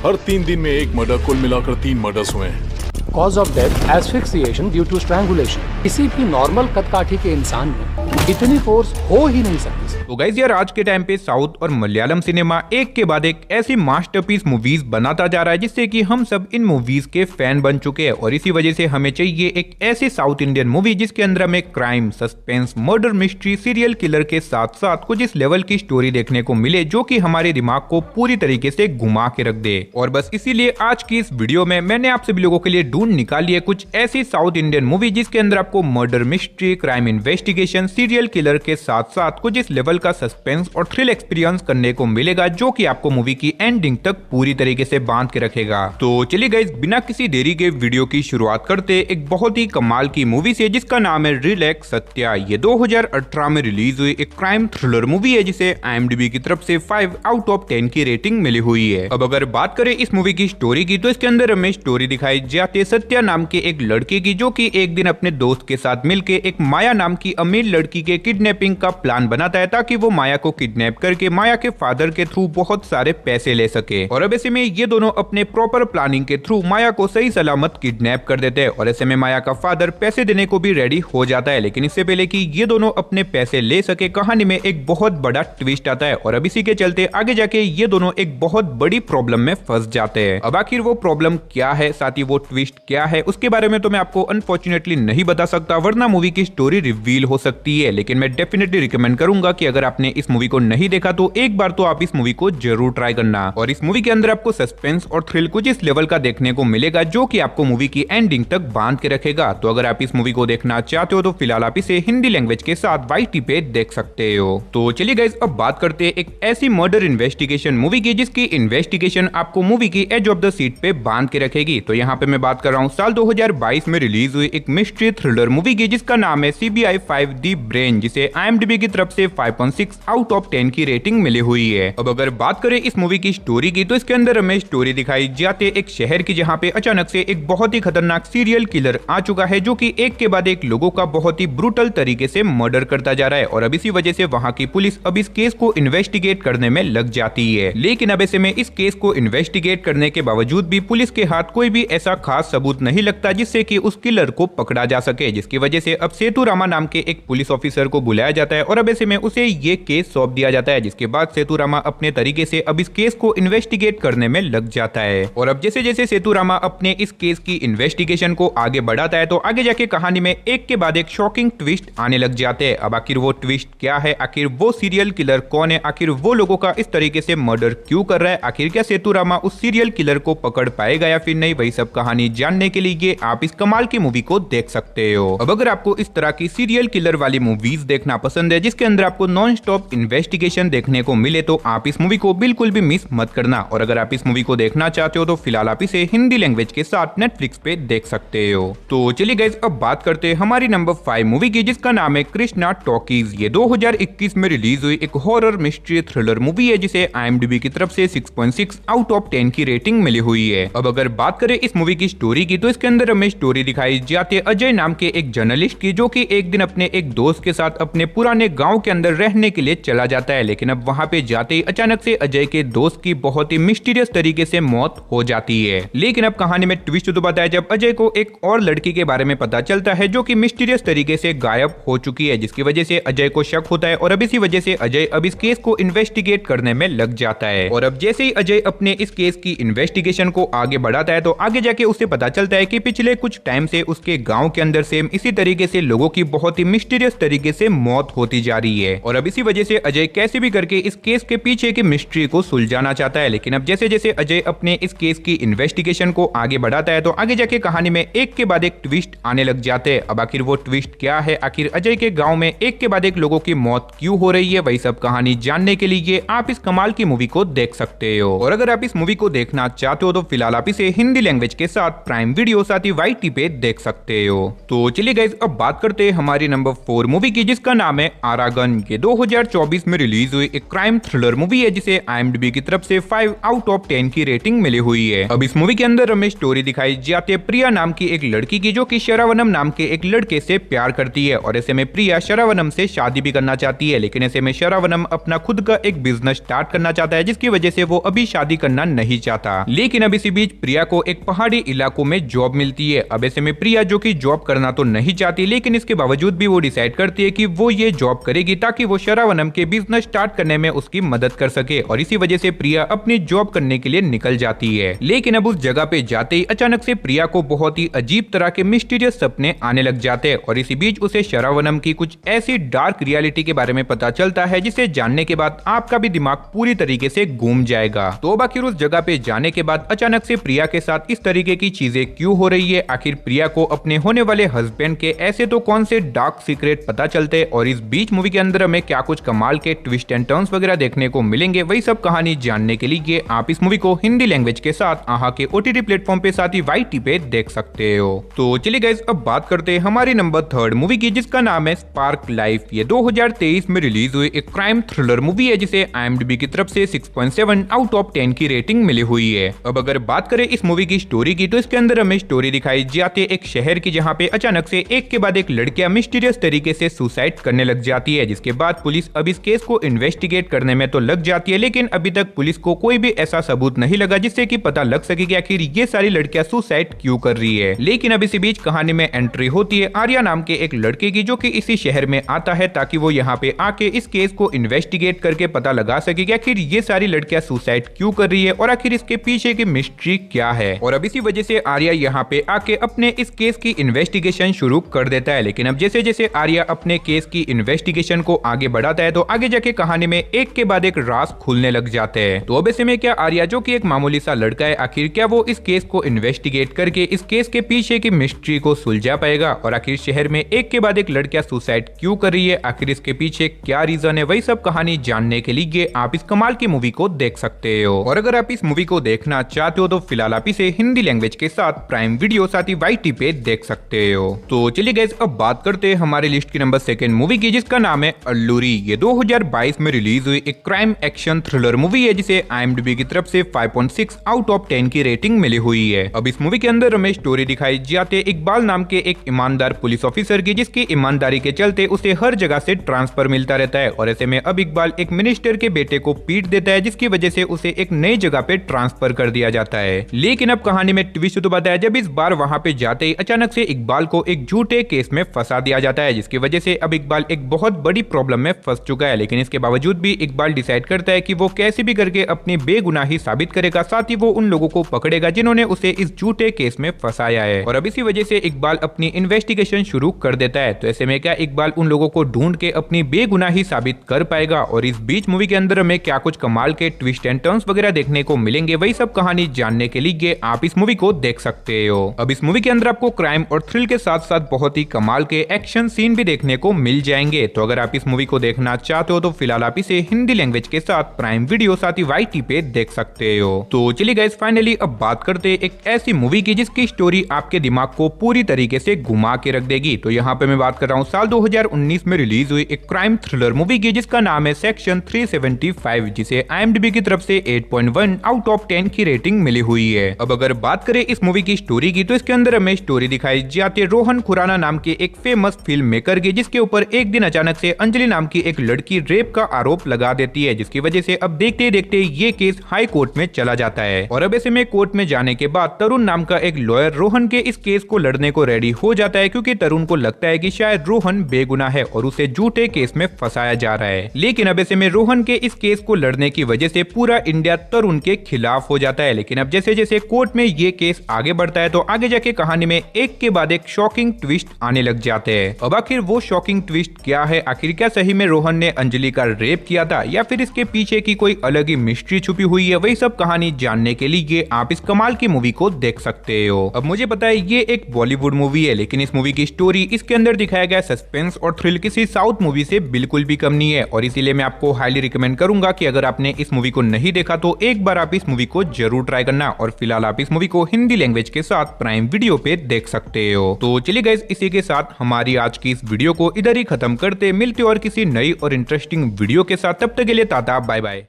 हर 3 दिन में एक मर्डर, कुल मिलाकर 3 मर्डर्स हुए हैं। Cause of death asphyxiation due to strangulation. किसी भी नॉर्मल कदकाठी के इंसान में इतनी फोर्स हो ही नहीं सकती। तो गाइस यार, आज के टाइम पे साउथ और मलयालम सिनेमा एक के बाद एक ऐसी मास्टरपीस मूवीज बनाता जा रहा है जिससे कि हम सब इन मूवीज के फैन बन चुके हैं। और इसी वजह से हमें चाहिए एक ऐसी साउथ इंडियन मूवी जिसके अंदर हमें crime, suspense, murder mystery, serial killer के साथ साथ कुछ इस लेवल की स्टोरी देखने को मिले जो कि हमारे दिमाग को पूरी तरीके से घुमा के रख दे। और बस इसीलिए आज की इस वीडियो में मैंने आप सभी लोगों के लिए ढूंढ निकाली है कुछ ऐसी साउथ इंडियन मूवी जिसके अंदर आपको murder mystery, crime investigation, serial killer के साथ साथ कुछ इस लेवल का सस्पेंस और थ्रिल एक्सपीरियंस करने को मिलेगा जो कि आपको मूवी की एंडिंग तक पूरी तरीके से बांध के रखेगा। तो चलिए गाइस, बिना किसी देरी के वीडियो की शुरुआत करते एक बहुत ही कमाल की मूवी से जिसका नाम है रिलैक्स सत्या। ये 2018 में रिलीज हुई एक क्राइम थ्रिलर मूवी है जिसे IMDb की तरफ से 5 आउट ऑफ 10 की रेटिंग मिली हुई है। अब अगर बात करें इस मूवी की स्टोरी की तो इसके अंदर हमें स्टोरी दिखाई जाती है सत्या नाम के एक लड़के की जो कि एक दिन अपने दोस्त के साथ मिलके एक माया नाम की अमीर लड़की के किडनैपिंग का प्लान बनाता है ताकि वो माया को किडनैप करके माया के फादर के थ्रू बहुत सारे पैसे ले सके। और अब ऐसे में ये दोनों अपने प्रॉपर प्लानिंग के थ्रू माया को सही सलामत किडनैप कर देते हैं। और ऐसे में माया का फादर पैसे देने को भी रेडी हो जाता है। लेकिन इससे पहले कि ये दोनों अपने पैसे ले सके, कहानी में एक बहुत बड़ा ट्विस्ट आता है। और अब इसी के चलते आगे जाके ये दोनों एक बहुत बड़ी प्रॉब्लम में फंस जाते हैं। अब आखिर वो प्रॉब्लम क्या है, साथ ही वो ट्विस्ट क्या है, उसके बारे में तो मैं आपको अनफॉर्चुनेटली नहीं बता सकता, वरना मूवी की स्टोरी रिवील हो सकती है। लेकिन मैं डेफिनेटली रिकमेंड करूंगा कि अगर आपने इस मूवी को नहीं देखा तो एक बार तो आप इस मूवी को जरूर ट्राई करना। और इस मूवी के अंदर आपको सस्पेंस और थ्रिल कुछ इस लेवल का देखने को मिलेगा जो कि आपको मूवी की एंडिंग तक बांध के रखेगा। तो अगर आप इस मूवी को देखना चाहते हो तो फिलहाल आप इसे हिंदी लैंग्वेज के साथ YT पे देख सकते हो। तो चलिए गाइस, अब बात करते हैं एक ऐसी मर्डर इन्वेस्टिगेशन मूवी की जिसकी इन्वेस्टिगेशन आपको मूवी की एज ऑफ द सीट पे बांध के रखेगी। तो यहाँ पे मैं बात कर रहा हूँ साल 2022 में रिलीज हुई एक मिस्ट्री थ्रिलर मूवी की जिसका नाम है CBI 5 द ब्रेन, जिसे IMDb की तरफ से 5.6 आउट ऑफ 10 की रेटिंग मिली हुई है। अब अगर बात करें इस मूवी की स्टोरी की तो इसके अंदर हमें स्टोरी दिखाई जाती है एक शहर की जहाँ पे अचानक से एक बहुत ही खतरनाक सीरियल किलर आ चुका है जो कि एक के बाद एक लोगों का बहुत ही ब्रूटल तरीके से मर्डर करता जा रहा है। और अब इसी वजह से वहाँ की पुलिस अब इस केस को इन्वेस्टिगेट करने में लग जाती है। लेकिन अब ऐसे में इस केस को इन्वेस्टिगेट करने के बावजूद भी पुलिस के हाथ कोई भी ऐसा खास सबूत नहीं लगता जिससे कि उस किलर को पकड़ा जा सके, जिसकी वजह से अब सेतु रामा नाम के एक पुलिस ऑफिसर को बुलाया जाता है। और अब ऐसे में उसे ये केस सौंप दिया जाता है, जिसके बाद सेतु रामा अपने तरीके से अब इस केस को इन्वेस्टिगेट करने में लग जाता है। और अब जैसे जैसे सेतु रामा अपने इस केस की इन्वेस्टिगेशन को आगे बढ़ाता है तो आगे जाके कहानी में एक के बाद एक शॉकिंग ट्विस्ट आने लग जाते हैं। अब आखिर वो ट्विस्ट क्या है, आखिर वो सीरियल किलर कौन है, आखिर वो लोगों का इस तरीके से मर्डर क्यों कर रहा है, आखिर क्या सेतु रामा उस सीरियल किलर को पकड़ पाएगा या फिर नहीं, वही सब कहानी जानने के लिए आप इस कमाल की मूवी को देख सकते हो। अब अगर आपको इस तरह की सीरियल किलर वाली मूवीज देखना पसंद है जिसके अंदर आपको नॉन स्टॉप इन्वेस्टिगेशन देखने को मिले तो आप इस मूवी को बिल्कुल भी मिस मत करना। और अगर आप इस मूवी को देखना चाहते हो तो फिलहाल आप इसे हिंदी लैंग्वेज के साथ नेटफ्लिक्स पे देख सकते हो। तो चलिए गाइस, अब बात करते हैं हमारी नंबर 5 मूवी की जिसका नाम है कृष्णा टॉकीज। ये 2021 में रिलीज हुई एक हॉरर मिस्ट्री थ्रिलर मूवी है जिसे IMDb की तरफ से 6.6 आउट ऑफ 10 की रेटिंग मिली हुई है। अब अगर बात करें इस मूवी की स्टोरी की तो इसके अंदर हमें स्टोरी दिखाई जाती है अजय नाम के एक जर्नलिस्ट की जो कि एक दिन अपने एक दोस्त के साथ अपने पुराने गांव के अंदर रहने के लिए चला जाता है। लेकिन अब वहां पे जाते ही अचानक से अजय के दोस्त की बहुत ही मिस्टीरियस तरीके से मौत हो जाती है। लेकिन अब कहानी में ट्विस्ट तो बताया जब अजय को एक और लड़की के बारे में पता चलता है जो कि मिस्टीरियस तरीके से गायब हो चुकी है, जिसकी वजह से अजय को शक होता है। और अब इसी वजह से अजय अब इस केस को इन्वेस्टिगेट करने में लग जाता है। और अब जैसे ही अजय अपने इस केस की इन्वेस्टिगेशन को आगे बढ़ाता है तो आगे जाके उसे पता चलता है कि पिछले कुछ टाइम से उसके गांव के अंदर सेम इसी तरीके से लोगों की बहुत ही मिस्टीरियस तरीके से मौत होती जा रही है। और अब इसी वजह से अजय कैसे भी करके इस केस के पीछे की मिस्ट्री को सुलझाना चाहता है। लेकिन अब जैसे जैसे अजय अपने इस केस की इन्वेस्टिगेशन को आगे बढ़ाता है तो आगे जाके कहानी में एक के बाद एक ट्विस्ट आने लग जाते हैं। अब आखिर वो ट्विस्ट क्या है, आखिर अजय के गाँव में एक के बाद एक लोगों की मौत क्यों हो रही है, वही सब कहानी जानने के लिए आप इस कमाल की मूवी को देख सकते हो। और अगर आप इस मूवी को देखना चाहते हो तो फिलहाल आप इसे हिंदी लैंग्वेज के साथ प्राइम प्राइम वीडियो साथ ही YT पे देख सकते हो। तो चलिए गाइस अब बात करते हैं हमारी नंबर 4 मूवी की, जिसका नाम है आरागन। ये 2024 में रिलीज हुई एक क्राइम थ्रिलर मूवी है जिसे IMDb की तरफ से 5 आउट ऑफ 10 की रेटिंग मिली हुई है। अब इस मूवी के अंदर हमें स्टोरी दिखाई जाती है प्रिया नाम की एक लड़की की, जो कि शरावनम नाम के एक लड़के से प्यार करती है और ऐसे में प्रिया शरावनम से शादी भी करना चाहती है। लेकिन ऐसे में शरावनम अपना खुद का एक बिजनेस स्टार्ट करना चाहता है, जिसकी वजह से वो अभी शादी करना नहीं चाहता। लेकिन अब इसी बीच प्रिया को एक पहाड़ी इलाकों में जॉब मिलती है। अब ऐसे में प्रिया जो कि जॉब करना तो नहीं चाहती, लेकिन इसके बावजूद भी वो डिसाइड करती है कि वो ये जॉब करेगी ताकि वो शरावनम के बिजनेस स्टार्ट करने में उसकी मदद कर सके। और इसी वजह से प्रिया अपनी जॉब करने के लिए निकल जाती है। लेकिन अब उस जगह पे जाते ही अचानक से प्रिया को बहुत ही अजीब तरह के मिस्टीरियस सपने आने लग जाते हैं और इसी बीच उसे शरावनम की कुछ ऐसी डार्क रियलिटी के बारे में पता चलता है, जिसे जानने के बाद आपका भी दिमाग पूरी तरीके से घूम जाएगा। तो अब आखिर उस जगह पे जाने के बाद अचानक से प्रिया के साथ इस तरीके की चीजें क्यों हो रही है? आखिर प्रिया को अपने होने वाले हस्बैंड के ऐसे तो कौन से डार्क सीक्रेट पता चलते हैं और इस बीच मूवी के अंदर हमें क्या कुछ कमाल के ट्विस्ट एंड टर्न्स वगैरह देखने को मिलेंगे, वही सब कहानी जानने के लिए आप इस मूवी को हिंदी लैंग्वेज के साथ आहा के OTT प्लेटफॉर्म पे साथ ही YT पे देख सकते हो। तो चलिए गाइस अब बात करते हैं हमारी नंबर 3 मूवी की, जिसका नाम है स्पार्क लाइफ। ये 2023 में रिलीज हुई एक क्राइम थ्रिलर मूवी है जिसे IMDb की तरफ से 6.7 आउट ऑफ 10 की रेटिंग मिली हुई है। अब अगर बात करें इस मूवी की स्टोरी की, तो इसके अंदर हमें स्टोरी दिखाई जाती है एक शहर की, जहाँ पे अचानक से एक के बाद एक लड़कियां मिस्टीरियस तरीके से सुसाइड करने लग जाती है। जिसके बाद पुलिस अब इस केस को इन्वेस्टिगेट करने में तो लग जाती है, लेकिन अभी तक पुलिस को कोई भी ऐसा सबूत नहीं लगा जिससे कि पता लग सके कि आखिर ये सारी लड़कियां सुसाइड क्यों कर रही है। लेकिन अब इसी बीच कहानी में एंट्री होती है आर्या नाम के एक लड़के की, जो कि इसी शहर में आता है ताकि वो यहाँ पे आके इस केस को इन्वेस्टिगेट करके पता लगा सके कि आखिर ये सारी लड़कियां सुसाइड क्यों कर रही है और आखिर इसके पीछे की मिस्ट्री क्या है। और अब इसी वजह से आर्या यहाँ पे आके अपने इस केस की इन्वेस्टिगेशन शुरू कर देता है। लेकिन अब जैसे जैसे आर्या अपने केस की इन्वेस्टिगेशन को आगे बढ़ाता है, तो आगे जाके कहानी में एक के बाद एक राज खुलने लग जाते हैं। तो अब ऐसे में क्या आर्या जो कि एक मामूली सा लड़का है, आखिर क्या वो इस केस को इन्वेस्टिगेट करके इस केस के पीछे की मिस्ट्री को सुलझा पाएगा? और आखिर शहर में एक के बाद एक लड़कियां सुसाइड क्यों कर रही है, आखिर इसके पीछे क्या रीजन है, वही सब कहानी जानने के लिए आप इस कमाल की मूवी को देख सकते हो। और अगर आप इस मूवी को देखना चाहते हो तो फिलहाल आप इसे हिंदी लैंग्वेज के साथ प्राइम वीडियो साथ ही YT पे देख सकते हो। तो चलिए गाइस अब बात करते हैं हमारे लिस्ट की नंबर 2 मूवी की, जिसका नाम है अल्लूरी। ये 2022 में रिलीज हुई एक क्राइम एक्शन थ्रिलर मूवी है जिसे IMDb की तरफ से 5.6 आउट ऑफ 10 की रेटिंग मिली हुई है। अब इस मूवी के अंदर हमें स्टोरी दिखाई जाती है इकबाल नाम के एक ईमानदार पुलिस ऑफिसर की, जिसकी ईमानदारी के चलते उसे हर जगह से ट्रांसफर मिलता रहता है। और ऐसे में अब इकबाल एक मिनिस्टर के बेटे को पीट देता है, जिसकी वजह से उसे एक नई जगह पे ट्रांसफर कर दिया जाता है। लेकिन अब कहानी में ट्विस्ट तो बताया, जब इस बार वहां पे जाते ही अचानक से इकबाल को एक झूठे केस में फंसा दिया जाता है, जिसकी वजह से अब इकबाल एक बहुत बड़ी प्रॉब्लम में फंस चुका है। लेकिन इसके बावजूद भी इकबाल डिसाइड करता है कि वो कैसे भी करके अपनी बेगुनाही साबित करेगा, साथ ही वो उन लोगों को पकड़ेगा जिन्होंने उसे इस झूठे केस में फंसाया है। और अब इसी वजह से इकबाल अपनी इन्वेस्टिगेशन शुरू कर देता है। तो ऐसे में क्या इकबाल उन लोगों को ढूंढ के अपनी बेगुनाही साबित कर पाएगा? और इस बीच मूवी के अंदर हमें क्या कुछ कमाल के ट्विस्ट एंड टर्न्स वगैरह देखने को मिलेंगे, वही सब कहानी जानने के लिए आप इस मूवी को देख सकते हो। अब इस मूवी के अंदर आपको क्राइम और थ्रिल के साथ साथ बहुत ही कमाल के एक्शन सीन भी देखने को मिल जाएंगे। तो अगर आप इस मूवी को देखना चाहते हो तो फिलहाल आप इसे हिंदी लैंग्वेज के साथ प्राइम वीडियो साथ ही YT पे देख सकते हो। तो चलिए गाइस फाइनली अब बात करते हैं एक ऐसी मूवी की जिसकी स्टोरी आपके दिमाग को पूरी तरीके से घुमा के रख देगी। तो यहाँ पे मैं बात कर रहा हूँ साल 2019 में रिलीज हुई एक क्राइम थ्रिलर मूवी की, जिसका नाम है सेक्शन 375, जिसे IMDb की तरफ से 8.1 आउट ऑफ 10 की रेटिंग मिली हुई है। अब अगर बात करें इस मूवी की स्टोरी की, तो इसके अंदर हमें स्टोरी दिखाई जाती है रोहन खुराना नाम के एक फेमस फिल्म मेकर की, जिसके ऊपर एक दिन अचानक से अंजलि नाम की एक लड़की रेप का आरोप लगा देती है, जिसकी वजह से अब देखते देखते ये केस हाई कोर्ट में चला जाता है। और अब ऐसे में कोर्ट में जाने के बाद तरुण नाम का एक लॉयर रोहन के इस केस को लड़ने को रेडी हो जाता है, क्योंकि तरुण को लगता है कि शायद रोहन बेगुनाह है और उसे झूठे केस में फंसाया जा रहा है। लेकिन अब ऐसे में रोहन के इस केस को लड़ने की वजह से पूरा इंडिया तरुण के खिलाफ हो जाता है। लेकिन अब जैसे जैसे कोर्ट में ये केस आगे बढ़ता है, तो आगे जाके कहानी में एक के बाद एक शॉकिंग ट्विस्ट आने लग जाते हैं। अब आखिर वो शॉकिंग ट्विस्ट क्या है? आखिर क्या सही में रोहन ने अंजलि का रेप किया था, या फिर इसके पीछे की कोई अलग ही मिस्ट्री छुपी हुई है? वही सब कहानी जानने के लिए आप इस कमाल की मूवी को देख सकते हो। अब मुझे पता है ये एक बॉलीवुड मूवी है, लेकिन इस मूवी की स्टोरी, इसके अंदर दिखाया गया सस्पेंस और थ्रिल किसी साउथ मूवी से बिल्कुल भी कम नहीं है। और इसीलिए मैं आपको हाईली रिकमेंड करूंगा कि अगर आपने इस मूवी को नहीं देखा तो एक बार आप इस मूवी को जरूर ट्राई करना। और फिलहाल आप इस मूवी को हिंदी लैंग्वेज के साथ प्राइम वीडियो पे देख सकते हो। तो चलिए गाइस, इसी के साथ हमारी आज की इस वीडियो को इधर ही खत्म करते, मिलते और किसी नई और इंटरेस्टिंग वीडियो के साथ। तब तक के लिए टाटा बाय बाय।